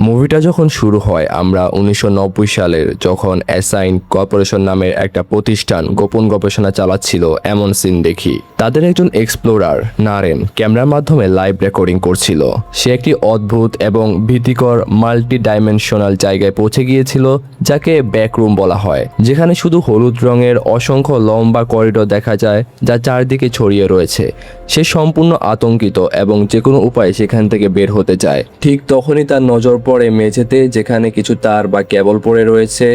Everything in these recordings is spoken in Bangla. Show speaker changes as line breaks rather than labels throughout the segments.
মুভিটা যখন শুরু হয় আমরা 1990 সালের যখন অ্যাসাইন কর্পোরেশন নামের একটা প্রতিষ্ঠান গোপন গবেষণা চালাচ্ছিল এমন সিন দেখি। তাদের একজন এক্সপ্লোরার নারেন ক্যামেরার মাধ্যমে লাইভ রেকর্ডিং করছিল। সে একটি অদ্ভুত এবং ভীতিকর মাল্টি ডাইমেনশনাল জায়গায় পৌঁছে গিয়েছিল যাকে ব্যাকরুম বলা হয়, যেখানে শুধু হলুদ রঙের অসংখ্য লম্বা করিডোর দেখা যায় যা চারদিকে ছড়িয়ে রয়েছে। সে সম্পূর্ণ আতঙ্কিত এবং যে কোনো উপায়ে সেখান থেকে বের হতে চায়। ঠিক তখনই তার নজর পড়ে মেঝেতে যেখানে কিছু তার বা কেবল পড়ে রয়েছে।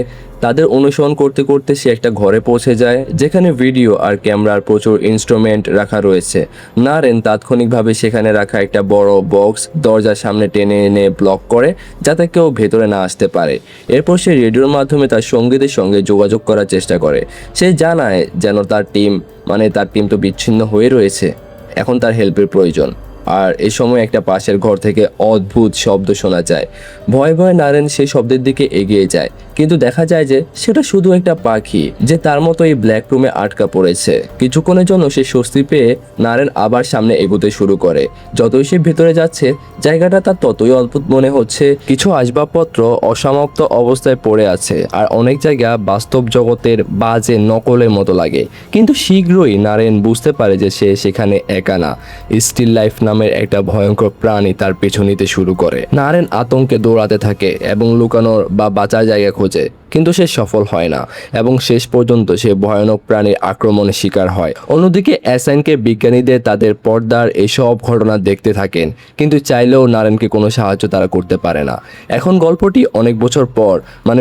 তাদের অনুসরণ করতে করতে সে একটা ঘরে পৌঁছে যায় যেখানে ভিডিও আর ক্যামেরার প্রচুর ইনস্ট্রুমেন্ট রাখা রয়েছে। নারেন তাৎক্ষণিকভাবে সেখানে রাখা একটা বড় বক্স দরজার সামনে টেনে এনে ব্লক করে যাতে কেউ ভেতরে না আসতে পারে। এরপর সে রেডিওর মাধ্যমে তার সঙ্গীদের সঙ্গে যোগাযোগ করার চেষ্টা করে। সে জানায় যেন তার টিম তো বিচ্ছিন্ন হয়ে রয়েছে, এখন তার হেল্পের প্রয়োজন। আর এই সময় একটা পাশের ঘর থেকে অদ্ভুত শব্দ শোনা যায়। ভয়ে ভয়ে নারেন সেই শব্দের দিকে এগিয়ে যায়, কিন্তু দেখা যায় যে সেটা শুধু একটা পাখি যে তার মতো এই ব্ল্যাক রুমে আটকা পড়েছে। কিছুক্ষণের জন্য সে স্বস্তি পেয়ে নারেন আবার সামনে এগোতে শুরু করে। যতই সে ভেতরে যাচ্ছে জায়গাটা তার ততই অদ্ভুত মনে হচ্ছে। কিছু আসবাবপত্র অসমাপ্ত অবস্থায় পড়ে আছে আর অনেক জায়গা বাস্তব জগতের বাজে নকলের মতো লাগে। কিন্তু শীঘ্রই নারেন বুঝতে পারে যে সে সেখানে একা না। স্টিল লাইফ নামের একটা ভয়ঙ্কর প্রাণী তার পেছু নিতে শুরু করে। নারেন আতঙ্কে দৌড়াতে থাকে এবং লুকানোর বা বাঁচার জায়গা খোঁজে, কিন্তু সে সফল হয় না এবং শেষ পর্যন্ত সে ভয়ানক প্রাণীর আক্রমণের শিকার হয়। অন্যদিকে অ্যাসাইনকে বিজ্ঞানীদের তাদের পর্দার এসব ঘটনা দেখতে থাকেন, কিন্তু চাইলেও নারেনকে কোনো সাহায্য তারা করতে পারে না। এখন গল্পটি অনেক বছর পর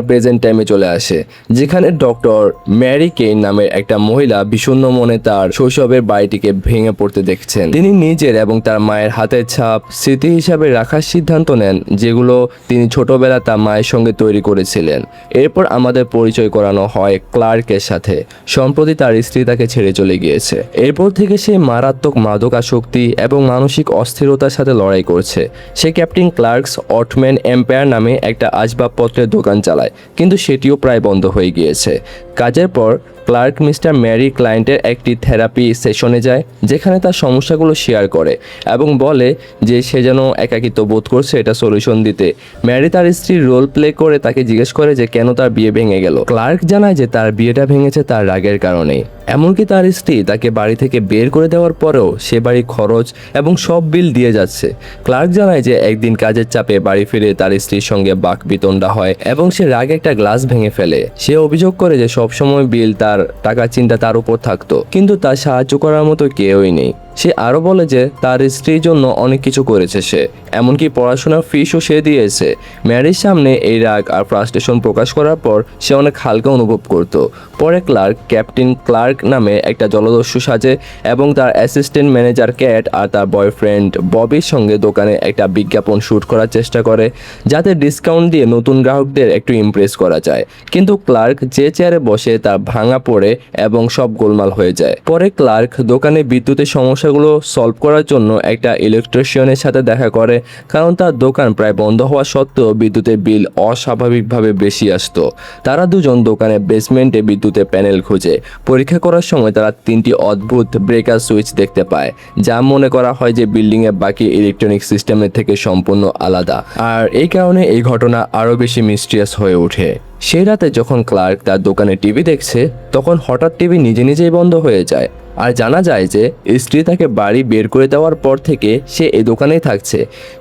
প্রেজেন্ট টাইমে চলে আসে, যেখানে ডক্টর ম্যারি কেইন নামের একটা মহিলা বিষণ্ণ মনে তার শৈশবের বাড়িটিকে ভেঙে পড়তে দেখছেন। তিনি নিজের এবং তার মায়ের হাতের ছাপ স্মৃতি হিসাবে রাখার সিদ্ধান্ত নেন, যেগুলো তিনি ছোটবেলা তার মায়ের সঙ্গে তৈরি করেছিলেন। এরপর আমাদের পরিচয় করানো হয় ক্লার্কের সাথে। সম্প্রতি তার স্ত্রী তাকে ছেড়ে চলে গিয়েছে। এরপর থেকে সে মারাত্মক মাদকাসক্তি এবং মানসিক অস্থিরতার সাথে লড়াই করছে। সে ক্যাপ্টেন ক্লার্কস অটম্যান এম্পায়ার নামে একটা আসবাবপত্রের দোকান চালায়, কিন্তু সেটিও প্রায় বন্ধ হয়ে গিয়েছে। কাজের পর ক্লার্ক মিস্টার ম্যারি ক্লায়েন্টের একটি থেরাপি সেশনে যায়, যেখানে তার সমস্যাগুলো শেয়ার করে এবং বলে যে সে যেন একাকিত্ব বোধ করছে এটা সলিউশন দিতে। ম্যারি তার স্ত্রীর রোল প্লে করে তাকে জিজ্ঞেস করে যে কেন তার বিয়ে ভেঙে গেল। ক্লার্ক জানায় যে তার বিয়েটা ভেঙেছে তার রাগের কারণেই। এমনকি তার স্ত্রী তাকে বাড়ি থেকে বের করে দেওয়ার পরেও সে বাড়ির খরচ এবং সব বিল দিয়ে যাচ্ছে। ক্লার্ক জানায় যে একদিন কাজের চাপে বাড়ি ফিরে তার স্ত্রীর সঙ্গে বাকবিতণ্ডা হয় এবং সে রাগে একটা গ্লাস ভেঙে ফেলে। সে অভিযোগ করে যে সবসময় বিল তার টাকার চিন্তা তার উপর থাকতো, কিন্তু তার সাহায্য করার মতো কেউই নেই। সে আরও বলে যে তার স্ত্রীর জন্য অনেক কিছু করেছে সে, এমনকি পড়াশোনার ফিসও সে দিয়েছে। ম্যারির সামনে এই রাগ আর ফ্রাস্ট্রেশন প্রকাশ করার পর সে অনেক হালকা অনুভব করত। পরে ক্লার্ক ক্যাপ্টেন ক্লার্ক নামে একটা জলদস্যু সাজে এবং তার অ্যাসিস্ট্যান্ট ম্যানেজার ক্যাট আর তার বয়ফ্রেন্ড ববির সঙ্গে দোকানে একটা বিজ্ঞাপন শ্যুট করার চেষ্টা করে, যাতে ডিসকাউন্ট দিয়ে নতুন গ্রাহকদের একটু ইমপ্রেস করা যায়। কিন্তু ক্লার্ক যে চেয়ারে বসে তার ভাঙা পড়ে এবং সব গোলমাল হয়ে যায়। পরে ক্লার্ক দোকানে বিদ্যুতের সমস্যাগুলো সলভ করার জন্য একটা ইলেকট্রিশিয়ানের সাথে দেখা করে, কারণ তার দোকান প্রায় বন্ধ হওয়া সত্ত্বেও বিদ্যুতের বিল অস্বাভাবিকভাবে বেশি আসতো। তারা দুজন দোকানের বেসমেন্টে বিদ্যুতের প্যানেল খুঁজে। পরীক্ষা করার সময় তারা 3টি অদ্ভুত ব্রেকার সুইচ দেখতে পায়, যা মনে করা হয় যে বিল্ডিংয়ের বাকি ইলেকট্রনিক সিস্টেমের থেকে সম্পূর্ণ আলাদা। আর এই কারণে এই ঘটনা আরও বেশি মিস্টিরিয়াস হয়ে ওঠে। সেই রাতে যখন ক্লার্ক তার দোকানে টিভি দেখছে, তখন হঠাৎ টিভি নিজে নিজেই বন্ধ হয়ে যায়। আর জানা যায় যে স্ত্রী তাকে বাড়ি বের করে দেওয়ার পর থেকে সে এই দোকানেই থাকছে।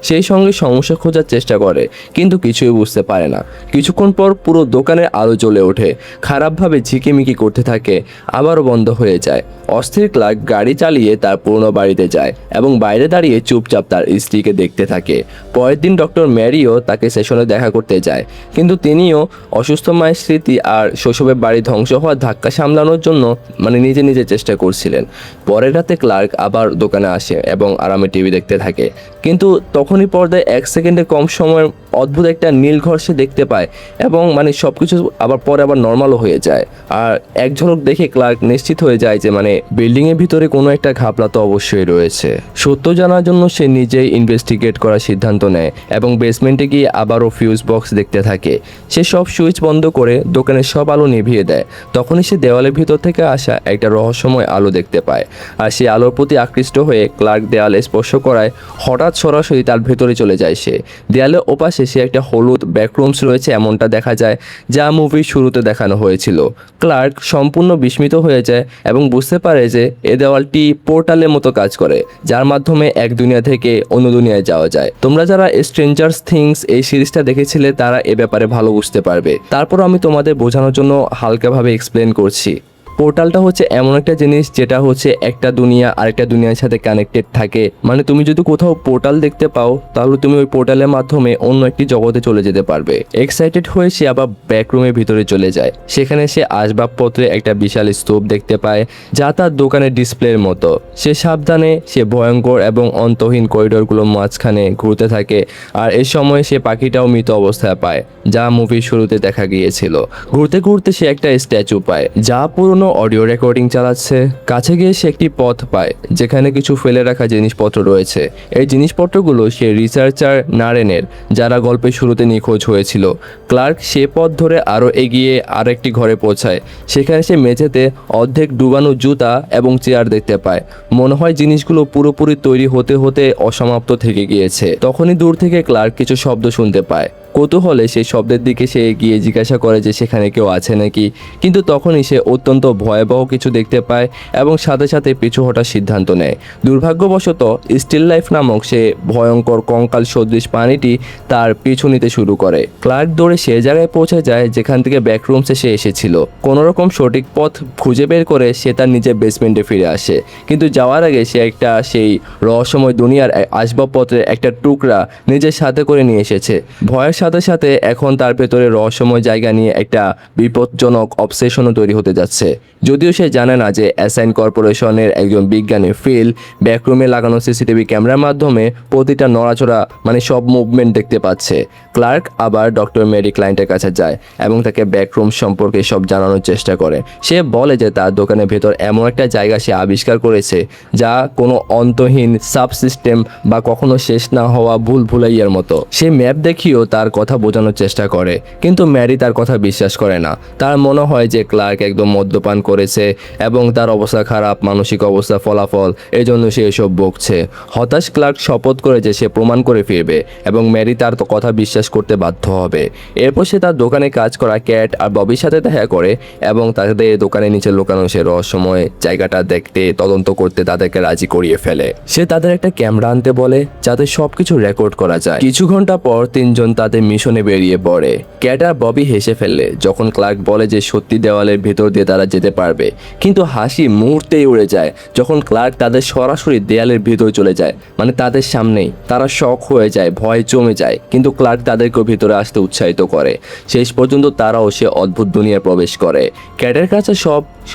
সেই সঙ্গে সমস্যা খোঁজার চেষ্টা করে, কিন্তু কিছুই বুঝতে পারে না। কিছুক্ষণ পর পুরো দোকানের আলো জ্বলে ওঠে, খারাপভাবে ঝিকিমিকি করতে থাকে, আবারও বন্ধ হয়ে যায়। অস্থির ক্লার্ক গাড়ি চালিয়ে তার পুরনো বাড়িতে যায় এবং বাইরে দাঁড়িয়ে চুপচাপ তার স্ত্রীকে দেখতে থাকে। পরের দিন ডক্টর ম্যারিও তাকে সেশনে দেখা করতে যায়, কিন্তু তিনিও অসুস্থ মায়ের স্মৃতি আর শৈশবের বাড়ি ধ্বংস হওয়ার ধাক্কা সামলানোর জন্য নিজে নিজে চেষ্টা করছিলেন। পরের রাতে ক্লার্ক আবার দোকানে আসে এবং আরামে টিভি দেখতে থাকে, কিন্তু তখনই পর্দায় 1 সেকেন্ডে কম সময়ের অদ্ভুত একটা নীল ঘর সে দেখতে পায় এবং সবকিছু পরে আবার নর্মালও হয়ে যায়। আর এক ঝলক দেখে ক্লার্ক নিশ্চিত হয়ে যায় যে বিল্ডিংয়ের ভিতরে কোনো একটা ঘাপলা তো অবশ্যই রয়েছে। সত্য জানার জন্য সে নিজেই ইনভেস্টিগেট করার সিদ্ধান্ত নেয় এবং বেসমেন্টে গিয়ে আবারও ফিউজ বক্স দেখতে থাকে। সে সব সুইচ বন্ধ করে দোকানের সব আলো নিভিয়ে দেয়। তখনই সে দেওয়ালের ভিতর থেকে আসা একটা রহস্যময় আলো দেখতে পায়। আর সে আলোর প্রতি আকৃষ্ট হয়ে ক্লার্ক দেয়ালে স্পর্শ করায় হঠাৎ সরাসরি তার ভেতরে চলে যায় সে। দেয়ালের ওপাশে সে একটা হলুদ ব্যাকরুমস রয়েছে এমনটা দেখা যায়, যা মুভির শুরুতে দেখানো হয়েছিল। ক্লার্ক সম্পূর্ণ বিস্মিত হয়ে যায় এবং বুঝতে পারে যে এ দেওয়ালটি পোর্টালের মতো কাজ করে, যার মাধ্যমে এক দুনিয়া থেকে অন্য দুনিয়ায় যাওয়া যায়। তোমরা যারা স্ট্রেঞ্জার্স থিংস এই সিরিজটা দেখেছিলে তারা এ ব্যাপারে ভালো বুঝতে পারবে। তারপর আমি তোমাদের বোঝানোর জন্য হালকাভাবে এক্সপ্লেন করছি। পোর্টালটা হচ্ছে এমন একটা জিনিস যেটা হচ্ছে একটা দুনিয়া আরেকটা দুনিয়ার সাথে কানেক্টেড থাকে। মানে তুমি যদি কোথাও পোর্টাল দেখতে পাও তাহলে তুমি ওই পোর্টালের মাধ্যমে অন্য একটি জগতে চলে যেতে পারবে। এক্সাইটেড হয়ে সে আবার ব্যাকরুমের ভিতরে চলে যায়। সেখানে সে আসবাবপত্রে একটা বিশাল স্তূপ দেখতে পায়, যা তার দোকানের ডিসপ্লের মতো। সে সাবধানে সে ভয়ঙ্কর এবং অন্তহীন করিডোরগুলোর মাঝখানে ঘুরতে থাকে। আর এই সময় সে পাখিটাও মৃত অবস্থায় পায়, যা মুভির শুরুতে দেখা গিয়েছিল। ঘুরতে ঘুরতে সে একটা স্ট্যাচু পায়, যা পুরনো অডিও রেকর্ডিং চালাচ্ছে। কাছে গিয়ে সে একটি পথ পায় যেখানে কিছু ফেলে রাখা জিনিসপত্র রয়েছে। এই জিনিসপত্রগুলো সে রিসার্চার নারেনের, যারা গল্পের শুরুতে নিখোঁজ হয়েছিল। ক্লার্ক সে পথ ধরে আরও এগিয়ে আরেকটি ঘরে পৌঁছায়। সেখানে সে মেঝেতে অর্ধেক ডুবানো জুতা এবং চেয়ার দেখতে পায়। মনে হয় জিনিসগুলো পুরোপুরি তৈরি হতে হতে অসমাপ্ত থেকে গিয়েছে। তখনই দূর থেকে ক্লার্ক কিছু শব্দ শুনতে পায়। কৌতূহলে সেই শব্দের দিকে সে এগিয়ে জিজ্ঞাসা করে যে সেখানে কেউ আছে নাকি, কিন্তু তখনই সে অত্যন্ত ভয়াবহ কিছু দেখতে পায় এবং সাথে সাথে পিছু হটার সিদ্ধান্ত নেয়। দুর্ভাগ্যবশত স্টিল লাইফ নামক সে ভয়ঙ্কর কঙ্কাল সদৃশ প্রাণীটি তার পিছু নিতে শুরু করে। ক্লার্ক দৌড়ে সে জায়গায় পৌঁছে যায় যেখান থেকে ব্যাকরুমসে সে এসেছিল। কোনোরকম সঠিক পথ খুঁজে বের করে সে তার নিজের বেসমেন্টে ফিরে আসে, কিন্তু যাওয়ার আগে সে একটা সেই রহস্যময় দুনিয়ার আসবাবপত্রের একটা টুকরা নিজের সাথে করে নিয়ে এসেছে। ভয়ের সাথে সাথে এখন তার ভেতরে রহস্যময় জায়গা নিয়ে একটা বিপজ্জনক অবসেশনও তৈরি হতে যাচ্ছে। যদিও সে জানে না যে অ্যাসাইন কর্পোরেশনের একজন বিজ্ঞানী ফিল ব্যাকরুমে লাগানো সিসিটিভি ক্যামেরার মাধ্যমে প্রতিটা নড়াচড়া মানে সব মুভমেন্ট দেখতে পাচ্ছে। ক্লার্ক আবার ডক্টর মেরি ক্লায়েন্টের কাছে যায় এবং তাকে ব্যাকরুম সম্পর্কে সব জানানোর চেষ্টা করে। সে বলে যে তার দোকানের ভেতর এমন একটা জায়গা সে আবিষ্কার করেছে যা কোনো অন্তহীন সাবসিস্টেম বা কখনো শেষ না হওয়া ভুলাইয়ার মতো। সে ম্যাপ দেখিয়েও তার কথা বোঝানোর চেষ্টা করে, কিন্তু ম্যারি তার কথা বিশ্বাস করে না। তার মনে হয় যে ক্লার্ক একদম মদ্যপান করেছে এবং তার অবস্থা খারাপ, মানসিক অবস্থা ফলাফল, এই জন্য সে এসব বকছে। হতাশ ক্লার্ক শপথ করে যে সে প্রমাণ করে ফিরবে এবং ম্যারি তার কথা বিশ্বাস করতে বাধ্য হবে। এরপর সে তার দোকানে কাজ করা ক্যাট আর ববির সাথে দেখা করে এবং তাদের দোকানের নিচে লুকানো সে রহস্যময় জায়গাটা দেখতে তদন্ত করতে তাদেরকে রাজি করিয়ে ফেলে। সে তাদের একটা ক্যামেরা আনতে বলে যাতে সবকিছু রেকর্ড করা যায়। কিছু ঘন্টা পর তিনজন তাদের মিশনে বেরিয়ে পড়ে। ক্যাট আর ববি হেসে ফেলে যখন ক্লার্ক বলে যে সত্যি দেওয়ালের ভেতর দিয়ে তারা যেতে পারবে, কিন্তু হাসি মুহূর্তেই উড়ে যায় যখন ক্লার্ক তাদের সরাসরি দেয়ালের ভেতর চলে যায়, মানে তাদের সামনেই। তারা শক হয়ে যায়, ভয় জমে যায়, কিন্তু ক্লার্ক তাদেরকেও ভিতরে আসতে উৎসাহিত করে। শেষ পর্যন্ত তারাও সে অদ্ভুত দুনিয়ায় প্রবেশ করে। ক্যাটের কাছে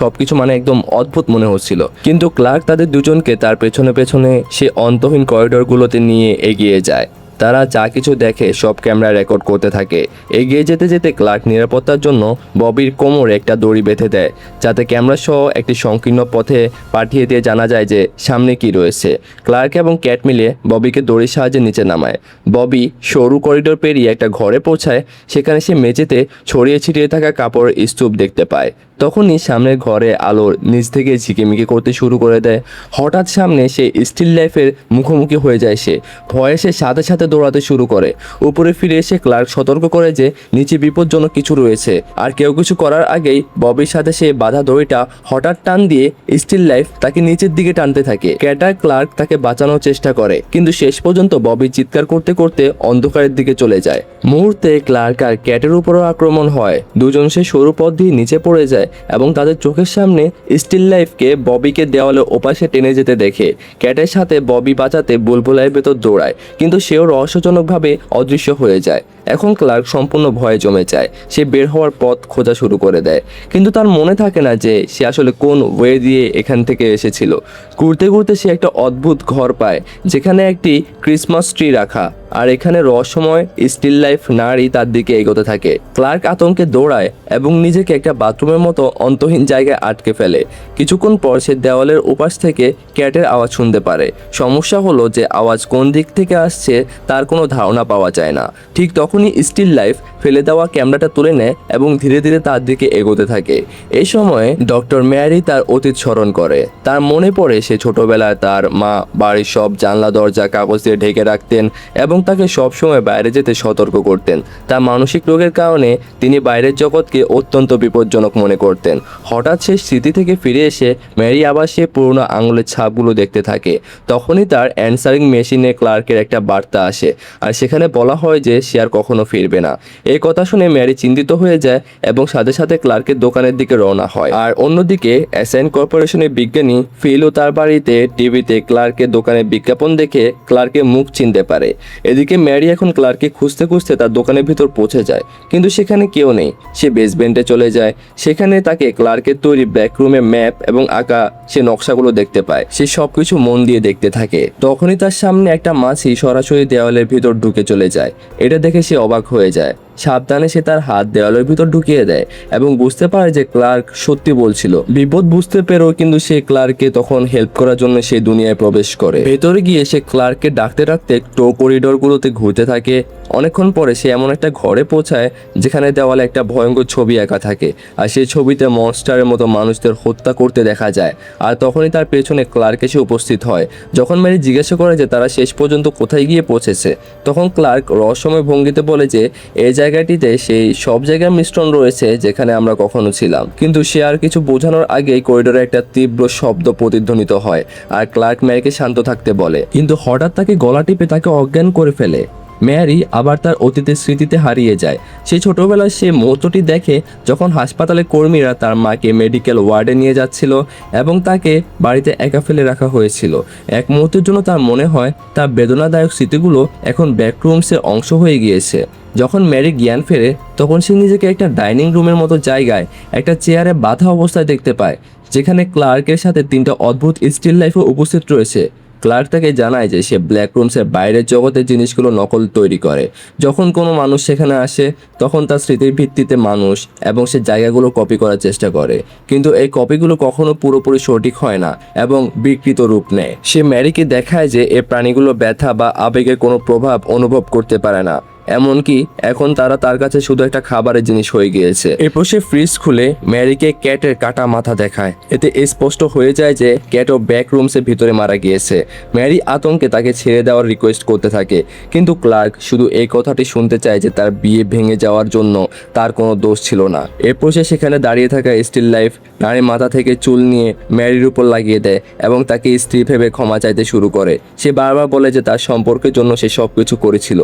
সবকিছু মানে একদম অদ্ভুত মনে হচ্ছিল, কিন্তু ক্লার্ক তাদের দুজনকে তার পেছনে পেছনে সে অন্তহীন করিডোরগুলোতে নিয়ে এগিয়ে যায়। তারা যা কিছু দেখে সব ক্যামেরা রেকর্ড করতে থাকে। এগিয়ে যেতে যেতে ক্লার্ক নিরাপত্তার জন্য ববির কোমরে একটা দড়ি বেঁধে দেয়, যাতে ক্যামেরা সহ একটি সংকীর্ণ পথে পাঠিয়ে দিয়ে জানা যায় যে সামনে কি রয়েছে। ক্লার্ক এবং ক্যাট মিলে ববিকে দড়ির সাহায্যে নিচে নামায়। ববি সরু করিডোর পেরিয়ে একটা ঘরে পৌঁছায়। সেখানে সে মেঝেতে ছড়িয়ে ছিটিয়ে থাকা কাপড়ের স্তূপ দেখতে পায়। তখনই সামনের ঘরে আলোর নিচ থেকে ঝিকিমিকি করতে শুরু করে দেয়। হঠাৎ সামনে সে স্টিল লাইফের মুখোমুখি হয়ে যায়। সে ভয়ে সে সাথে সাথে দৌড়াতে শুরু করে। উপরে ফিরে এসে ক্লার্ক সতর্ক করে যে নিচে বিপজ্জনক কিছু রয়েছে। আর কেউ কিছু করার আগেই ববির সাথে সে বাধা দড়িটা হঠাৎ টান দিয়ে স্টিল লাইফ তাকে নিচের দিকে টানতে থাকে। ক্যাটার ক্লার্ক তাকে বাঁচানোর চেষ্টা করে, কিন্তু শেষ পর্যন্ত ববি চিৎকার করতে করতে অন্ধকারের দিকে চলে যায়। মুহূর্তে ক্লার্ক আর ক্যাটের উপরও আক্রমণ হয়। দুজন সে সরু পথ দিয়ে নিচে পড়ে যায় এবং তাদের চোখের সামনে স্টিল লাইফকে ববিকে দেওয়ালে ওপাশে টেনে যেতে দেখে। ক্যাটের সাথে ববি বাঁচাতে বুলবুলাইয়ের ভেতর দৌড়ায়, কিন্তু সেও রহস্যজনকভাবে অদৃশ্য হয়ে যায়। এখন ক্লার্ক সম্পূর্ণ ভয়ে জমে যায়। সে বের হওয়ার পথ খোঁজা শুরু করে দেয়, কিন্তু তার মনে থাকে না যে সে আসলে কোন ওয়ে দিয়ে এখান থেকে এসেছিল। ঘুরতে ঘুরতে সে একটা অদ্ভুত ঘর পায় যেখানে একটি ক্রিসমাস ট্রি রাখা। আর এখানে রহস্যময় স্টিল লাইফ নারী তার দিকে এগোতে থাকে। ক্লার্ক আতঙ্কে দৌড়ায় এবং নিজেকে একটা বাথরুমের মতো অন্তহীন জায়গায় আটকে ফেলে। কিছুক্ষণ পর সে দেওয়ালের উপাস থেকে ক্যাটের আওয়াজ শুনতে পারে। সমস্যা হলো যে আওয়াজ কোন দিক থেকে আসছে তার কোনো ধারণা পাওয়া যায় না। ঠিক তখনই স্টিল লাইফ ফেলে দেওয়া ক্যামেরাটা তুলে নেয় এবং ধীরে ধীরে তার দিকে এগোতে থাকে। এই সময় ডক্টর ম্যারি তার অতীত স্মরণ করে। তার মনে পড়ে সে ছোটবেলায় তার মা বাড়ির সব জানলা দরজা কাগজ দিয়ে ঢেকে রাখতেন এবং তাকে সবসময় বাইরে যেতে সতর্ক করতেন। তার মানসিক রোগের কারণে তিনি বাইরের জগৎকে অত্যন্ত বিপজ্জনক মনে করতেন। হঠাৎ সে স্মৃতি থেকে ফিরে এসে ম্যারি আবার সে পুরনো আঙুলের ছাপগুলো দেখতে থাকে। তখনই তার অ্যান্সারিং মেশিনে ক্লার্কের একটা বার্তা আসে, আর সেখানে বলা হয় যে সে আর কখনো ফিরবে না। এই কথা শুনে ম্যারি চিন্তিত হয়ে যায় এবং সাথে সাথে ক্লার্কের দোকানের দিকে রওনা হয়। আর অন্যদিকে অ্যাসাইন কর্পোরেশনের বিজ্ঞানী ফিলও তার বাড়িতে টিভিতে ক্লার্কের দোকানের বিজ্ঞাপন দেখে ক্লার্কের মুখ চিনতে পারে। এদিকে ম্যারি এখন ক্লার্ককে খুঁজতে খুঁজতে তার দোকানের ভিতর পৌঁছে যায়, কিন্তু সেখানে কেউ নেই। সে বেসমেন্টে চলে যায়। সেখানে তাকে ক্লার্কের তৈরি ব্যাকরুমে ম্যাপ এবং আঁকা সে নকশাগুলো দেখতে পায়। সে সবকিছু মন দিয়ে দেখতে থাকে। তখনই তার সামনে একটা মাছি সরাসরি দেওয়ালের ভিতর ঢুকে চলে যায়। এটা দেখে সে অবাক হয়ে যায়। সাবধানে সে তার হাত দেওয়ালের ভিতর ঢুকিয়ে দেয় এবং বুঝতে পারে যে ক্লার্ক সত্যি বলছিল। বিপদ বুঝতে পেরেও কিন্তু সে ক্লার্ককে তখন হেল্প করার জন্য সে দুনিয়ায় প্রবেশ করে। ভেতরে গিয়ে সে ক্লার্ককে ডাকতে ডাকতে করিডোরগুলোতে ঘুরতে থাকে। অনেকক্ষণ পরে সে এমন একটা ঘরে পৌঁছায় যেখানে দেওয়ালে একটা ভয়ঙ্কর ছবি আঁকা থাকে, আর সেই ছবিতে মনস্টারের মতো মানুষদের হত্যা করতে দেখা যায়। আর তখনই তার পেছনে ক্লার্ক এসে উপস্থিত হয়। যখন ম্যারি জিজ্ঞাসা করে যে তারা শেষ পর্যন্ত কোথায় গিয়ে পৌঁছেছে, তখন ক্লার্ক রহস্যময় ভঙ্গিতে বলে যে এই জায়গাটিতে সেই সব জায়গার মিশ্রণ রয়েছে যেখানে আমরা কখনো ছিলাম। কিন্তু সে আর কিছু বোঝানোর আগেই করিডোরে একটা তীব্র শব্দ প্রতিধ্বনিত হয়, আর ক্লার্ক ম্যারিকে শান্ত থাকতে বলে, কিন্তু হঠাৎ তাকে গলা টিপে তাকে অজ্ঞান করে ফেলে। ম্যারি আবার তার অতীতের স্মৃতিতে হারিয়ে যায়। সেই ছোটবেলায় সে মুহূর্তটি দেখে যখন হাসপাতালে কর্মীরা তার মাকে মেডিকেল ওয়ার্ডে নিয়ে যাচ্ছিল এবং তাকে বাড়িতে একা ফেলে রাখা হয়েছিল। এক মুহূর্তের জন্য তার মনে হয় তার বেদনাদায়ক স্মৃতিগুলো এখন ব্যাকরুমসের অংশ হয়ে গিয়েছে। যখন ম্যারি জ্ঞান ফেরে তখন সে নিজেকে একটা ডাইনিং রুমের মতো জায়গায় একটা চেয়ারে বাঁধা অবস্থায় দেখতে পায়, যেখানে ক্লার্কের সাথে তিনটা অদ্ভুত স্টিল লাইফও উপস্থিত রয়েছে। ক্লার্ক তাকে জানায় যে সে ব্ল্যাক রুমসের বাইরের জগতের জিনিসগুলো নকল তৈরি করে। যখন কোনো মানুষ সেখানে আসে তখন তার স্মৃতির ভিত্তিতে মানুষ এবং সে জায়গাগুলো কপি করার চেষ্টা করে, কিন্তু এই কপিগুলো কখনো পুরোপুরি সঠিক হয় না এবং বিকৃত রূপ নেয়। সে ম্যারিকে দেখায় যে এই প্রাণীগুলো ব্যথা বা আবেগের কোনো প্রভাব অনুভব করতে পারে না, এমনকি এখন তারা তার কাছে শুধু একটা খাবারের জিনিস হয়ে গিয়েছে। এরপর সে ফ্রিজ খুলে ম্যারিকে ক্যাটের কাটা মাথা দেখায়। এতে স্পষ্ট হয়ে যায় যে ক্যাটও ব্যাক রুমসের ভিতরে মারা গিয়েছে। ম্যারি আতঙ্কে তাকে ছেড়ে দেওয়ার রিকোয়েস্ট করতে থাকে, কিন্তু ক্লার্ক শুধু এই কথাটি শুনতে চায় যে তার বিয়ে ভেঙে যাওয়ার জন্য তার কোনো দোষ ছিল না। এরপর সে সেখানে দাঁড়িয়ে থাকা স্টিল লাইফ নারী মাথা থেকে চুল নিয়ে ম্যারির উপর লাগিয়ে দেয় এবং তাকে স্ত্রী ভেবে ক্ষমা চাইতে শুরু করে। সে বারবার বলে যে তার সম্পর্কের জন্য সে সবকিছু করেছিল।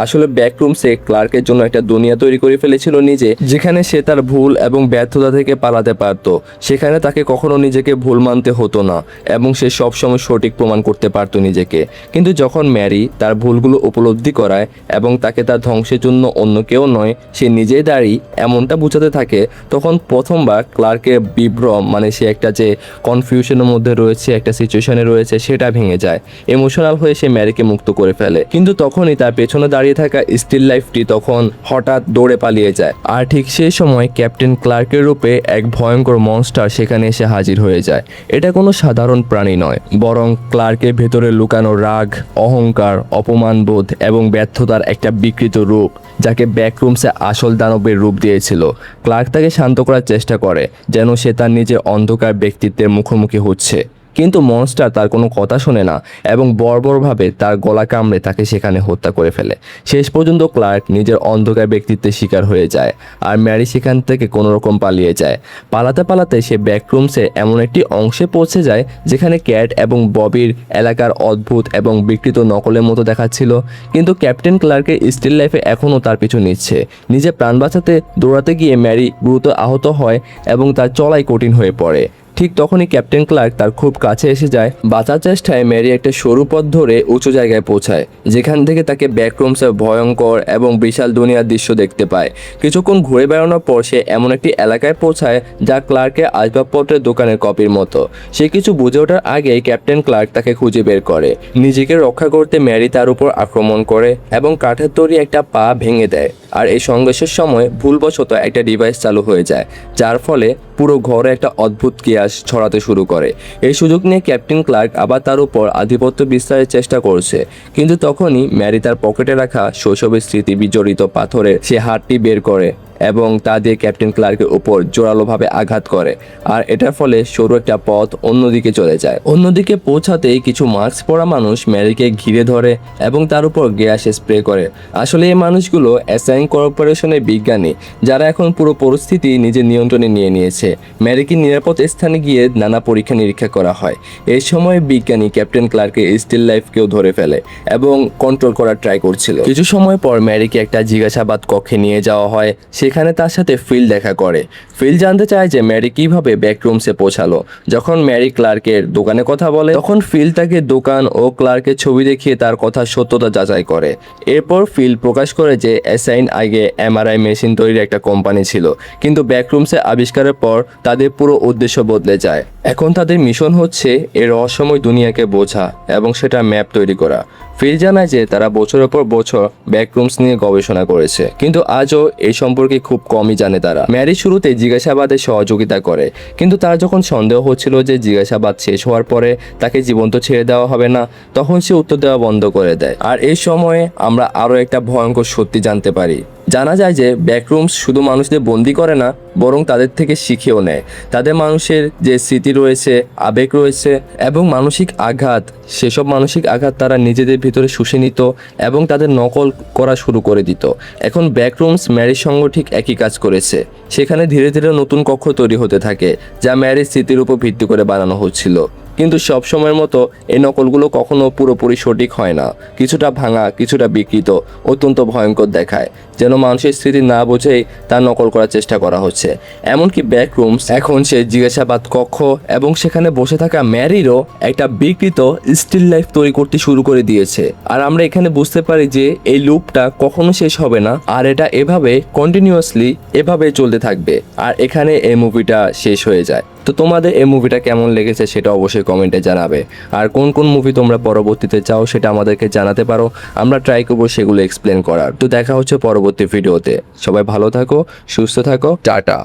আসলে ব্যাকরুমসে ক্লার্কের জন্য একটা দুনিয়া তৈরি করে ফেলেছিল নিজে, যেখানে সে তার ভুল এবং ব্যর্থতা থেকে পালাতে পারত। সেখানে তাকে কখনো নিজেকে ভুল মানতে হতো না এবং সে সবসময় সঠিক প্রমাণ করতে পারত নিজেকে। কিন্তু যখন ম্যারি তার ভুলগুলো উপলব্ধি করায় এবং তাকে তার ধ্বংসের জন্য অন্য কেউ নয় সে নিজেই দাঁড়ি এমনটা বোঝাতে থাকে, তখন প্রথমবার ক্লার্কের বিভ্রম, মানে সে একটা যে কনফিউশনের মধ্যে রয়েছে, একটা সিচুয়েশনে রয়েছে, সেটা ভেঙে যায়। ইমোশনাল হয়ে সে ম্যারিকে মুক্ত করে ফেলে। কিন্তু তখনই তার পেছনে দাঁড়িয়ে থাকা স্টিল লাইফটি তখন হঠাৎ দৌড়ে পালিয়ে যায়, আর ঠিক সেই সময় ক্যাপ্টেন ক্লার্কের রূপে এক ভয়ঙ্কর মনস্টার সেখানে এসে হাজির হয়ে যায়। এটা কোনো সাধারণ প্রাণী নয়, বরং ক্লার্কের ভেতরে লুকানো রাগ, অহংকার, অপমানবোধ এবং ব্যর্থতার একটা বিকৃত রূপ, যাকে ব্যাকরুমসে আসল দানবের রূপ দিয়েছিল। ক্লার্ক তাকে শান্ত করার চেষ্টা করে যেন সে তার নিজের অন্ধকার ব্যক্তিত্বের মুখোমুখি হচ্ছে, কিন্তু মনস্টার তার কোনো কথা শোনে না এবং বর্বরভাবে তার গলা কামড়ে তাকে সেখানে হত্যা করে ফেলে। শেষ পর্যন্ত ক্লার্ক নিজের অন্ধকার ব্যক্তিত্বের শিকার হয়ে যায়, আর ম্যারি সেখান থেকে কোনো রকম পালিয়ে যায়। পালাতে পালাতে সে ব্যাকরুমসে এমন একটি অংশে পৌঁছে যায় যেখানে ক্যাট এবং ববির এলাকার অদ্ভুত এবং বিকৃত নকলের মতো দেখাচ্ছিল, কিন্তু ক্যাপ্টেন ক্লার্কের স্টিল লাইফে এখনও তার পিছু নিচ্ছে। নিজের প্রাণ বাঁচাতে দৌড়াতে গিয়ে ম্যারি গুরুতর আহত হয় এবং তার চলাই কঠিন হয়ে পড়ে। ঠিক তখনই ক্যাপ্টেন ক্লার্ক তার খুব কাছে এসে যায়। বাঁচার চেষ্টায় ম্যারি একটা সরু পথ ধরে উঁচু জায়গায় পৌঁছায়, যেখান থেকে তাকে ব্যাকরুমসের ভয়ঙ্কর এবং বিশাল দুনিয়ার দৃশ্য দেখতে পায়। কিছুক্ষণ ঘুরে বেড়ানোর পর সে এমন একটি এলাকায় পৌঁছায় যা ক্লার্কের আসবাবপত্রের দোকানের কপির মতো। সে কিছু বুঝে ওঠার আগেই ক্যাপ্টেন ক্লার্ক তাকে খুঁজে বের করে। নিজেকে রক্ষা করতে ম্যারি তার উপর আক্রমণ করে এবং কাঠের তৈরি একটা পা ভেঙে দেয়। আর এই সংঘর্ষের সময় ভুলবশত একটা ডিভাইস চালু হয়ে যায়, যার ফলে পুরো ঘরে একটা অদ্ভুত গ্যাস ছড়াতে শুরু করে। এই সুযোগ নিয়ে ক্যাপ্টেন ক্লার্ক আবার তার উপর আধিপত্য বিস্তারের চেষ্টা করছে, কিন্তু তখনই ম্যারি তার পকেটে রাখা শৈশবের স্মৃতি বিজড়িত পাথরের সে হাতটি বের করে এবং তা দিয়ে ক্যাপ্টেন ক্লার্কের উপর জোরালোভাবে আঘাত করে। আর এটার ফলে সরু একটা পথ অন্যদিকে চলে যায়। অন্যদিকে পৌঁছাতেই কিছু মাস্ক পরা মানুষ ম্যারিকে ঘিরে ধরে এবং তার উপর গ্যাস স্প্রে করে। আসলে এই মানুষগুলো অ্যাসাইন কর্পোরেশনের বিজ্ঞানী, যারা এখন পুরো পরিস্থিতি নিজের নিয়ন্ত্রণে নিয়ে নিয়েছে। ম্যারিকে নিরাপদ স্থানে গিয়ে নানা পরীক্ষা নিরীক্ষা করা হয়। এই সময় বিজ্ঞানী ক্যাপ্টেন ক্লার্কের স্টিল লাইফকেও ধরে ফেলে এবং কন্ট্রোল করার ট্রাই করছিল। কিছু সময় পর ম্যারিকে একটা জিজ্ঞাসাবাদ কক্ষে নিয়ে যাওয়া হয়। সেখানে তার সাথে ফিল দেখা করে। ফিল জানতে চায় যে ম্যারি কিভাবে ব্যাকরুমসে পৌঁছালো। যখন ম্যারি ক্লার্কের দোকানে কথা বলে, তখন ফিল তাকে দোকান ও ক্লার্কের ছবি দেখিয়ে তার কথা সত্যতা যাচাই করে। এরপর ফিল প্রকাশ করে যে অ্যাসাইন আগে এমআরআই মেশিন তৈরির একটা কোম্পানি ছিল, কিন্তু ব্যাকরুমসে আবিষ্কারের পর তাদের পুরো উদ্দেশ্য বদলে যায়। এখন তাদের মিশন হচ্ছে এই রহস্যময় দুনিয়াকে বোঝা এবং সেটা ম্যাপ তৈরি করা। ফিল জানায় যে তারা বছরের পর বছর ব্যাকরুমস নিয়ে গবেষণা করেছে, কিন্তু আজও এই সম্পর্কে খুব কমই জানে তারা। ম্যারি শুরুতে জিজ্ঞাসাবাদে সহযোগিতা করে, কিন্তু তার যখন সন্দেহ হচ্ছিল যে জিজ্ঞাসাবাদ শেষ হওয়ার পরে তাকে জীবন্ত ছেড়ে দেওয়া হবে না, তখন সে উত্তর দেওয়া বন্ধ করে দেয়। আর এই সময়ে আমরা আরও একটা ভয়ঙ্কর সত্যি জানতে পারি। জানা যায় যে ব্যাকরুমস শুধু মানুষদের বন্দি করে না, বরং তাদের থেকে শিখেও নেয়। তাদের মানুষের যে স্মৃতি রয়েছে, আবেগ রয়েছে এবং মানসিক আঘাত, সেসব মানসিক আঘাত তারা নিজেদের ভিতরে শুষে নিত এবং তাদের নকল করা শুরু করে দিত। এখন ব্যাকরুমস ম্যারির সঙ্গে ঠিক একই কাজ করেছে। সেখানে ধীরে ধীরে নতুন কক্ষ তৈরি হতে থাকে, যা ম্যারির স্মৃতির উপর ভিত্তি করে বানানো হচ্ছিল। কিন্তু সব সময়ের মতো এই নকলগুলো কখনো পুরোপুরি সঠিক হয় না। কিছুটা ভাঙা, কিছুটা বিকৃত, অত্যন্ত ভয়ঙ্কর দেখায়, যেন মানুষের স্মৃতি না বুঝেই তা নকল করার চেষ্টা করা হচ্ছে। এমনকি ব্যাকরুমস এখন সে জিজ্ঞাসাবাদ কক্ষ এবং সেখানে বসে থাকা ম্যারিরও একটা বিকৃত স্টিল লাইফ তৈরি করতে শুরু করে দিয়েছে। আর আমরা এখানে বুঝতে পারি যে এই লুপটা কখনো শেষ হবে না, আর এটা এভাবে কন্টিনিউয়াসলি এভাবে চলতে থাকবে। আর এখানে এই মুভিটা শেষ হয়ে যায়। তো তোমাদের এই মুভিটা কেমন লেগেছে সেটা অবশ্যই কমেন্টে জানাবে। আর কোন কোন মুভি তোমরা পরবর্তীতে চাও সেটা আমাদেরকে জানাতে পারো, আমরা ট্রাই করবো সেগুলো এক্সপ্লেন করার। তো দেখা হচ্ছে পরবর্তী ভিডিওতে। সবাই ভালো থাকো, সুস্থ থাকো, টাটা।